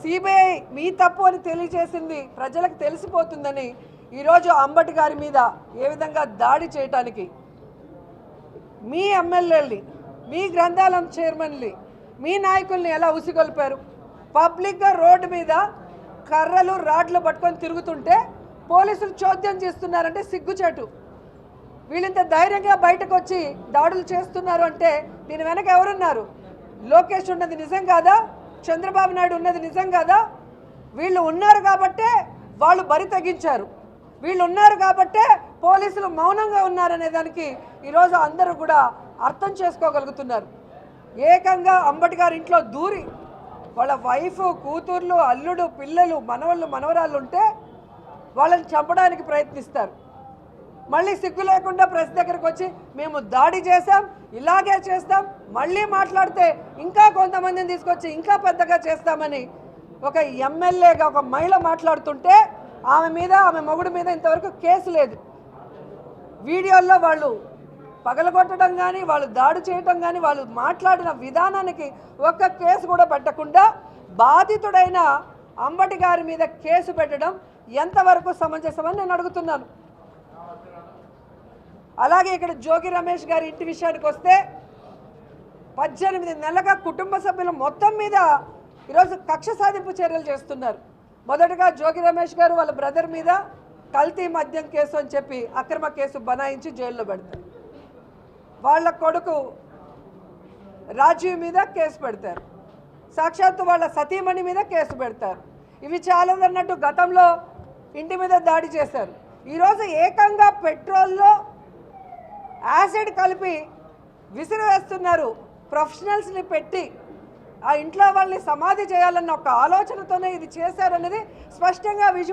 CBI మీ తప్పు అని తెలియజేసింది ప్రజలకు తెలిసిపోతుందని ఈరోజు అంబటి గారి మీద ఏ విధంగా దాడి చేయడానికి మీ ఎమ్మెల్యేల్ని, మీ గ్రంథాలయం చైర్మన్ని, మీ నాయకుల్ని ఎలా ఉసిగొల్పారు? పబ్లిక్గా రోడ్డు మీద కర్రలు రాడ్లు పట్టుకొని తిరుగుతుంటే పోలీసులు చోద్యం చేస్తున్నారంటే సిగ్గుచేటు. వీళ్ళంత ధైర్యంగా బయటకు వచ్చి దాడులు చేస్తున్నారు అంటే దీని వెనక ఎవరున్నారు? లోకేష్ ఉన్నది నిజం కాదా? చంద్రబాబు నాయుడు ఉన్నది నిజం కాదా? వీళ్ళు ఉన్నారు కాబట్టే వాళ్ళు బరి తెగించారు. వీళ్ళు ఉన్నారు కాబట్టే పోలీసులు మౌనంగా ఉన్నారనే దానికి ఈరోజు అందరూ కూడా అర్థం చేసుకోగలుగుతున్నారు. ఏకంగా అంబటి గారి ఇంట్లో దూరి వాళ్ళ వైఫ్, కూతుర్లు, అల్లుడు, పిల్లలు, మనవళ్ళు, మనవరాళ్ళు ఉంటే వాళ్ళని చంపడానికి ప్రయత్నిస్తారు. మళ్ళీ సిగ్గు లేకుండా ప్రెస్ దగ్గరకు వచ్చి మేము దాడి చేశాం, ఇలాగే చేస్తాం, మళ్ళీ మాట్లాడితే ఇంకా కొంతమందిని తీసుకొచ్చి ఇంకా పెద్దగా చేస్తామని ఒక ఎమ్మెల్యేగా ఒక మహిళ మాట్లాడుతుంటే ఆమె మీద, ఆమె మొగుడు మీద ఇంతవరకు కేసు లేదు. వీడియోల్లో వాళ్ళు పగలగొట్టడం కానీ, వాళ్ళు దాడి చేయటం కానీ, వాళ్ళు మాట్లాడిన విధానానికి ఒక్క కేసు కూడా పెట్టకుండా బాధితుడైన అంబటి గారి మీద కేసు పెట్టడం ఎంతవరకు సమంజసమని నేను అడుగుతున్నాను. అలాగే ఇక్కడ జోగి రమేష్ గారి ఇంటి విషయానికి వస్తే 18 నెలలుగా కుటుంబ సభ్యులు మొత్తం మీద ఈరోజు కక్ష సాధింపు చర్యలు చేస్తున్నారు. మొదటగా జోగి రమేష్ గారు వాళ్ళ బ్రదర్ మీద కల్తీ మద్యం కేసు అని చెప్పి అక్రమ కేసు బనాయించి జైల్లో పెడతారు. వాళ్ళ కొడుకు రాజీవ్ మీద కేసు పెడతారు. సాక్షాత్తు వాళ్ళ సతీమణి మీద కేసు పెడతారు. ఇవి చాలదన్నట్టు గతంలో ఇంటి మీద దాడి చేశారు. ఈరోజు ఏకంగా పెట్రోల్లో యాసిడ్ కలిపి విసిరివేస్తున్నారు. ప్రొఫెషనల్స్ని పెట్టి ఆ ఇంట్లో వాళ్ళని సమాధి చేయాలన్న ఒక ఆలోచనతోనే ఇది చేశారన్నది స్పష్టంగా విజువల్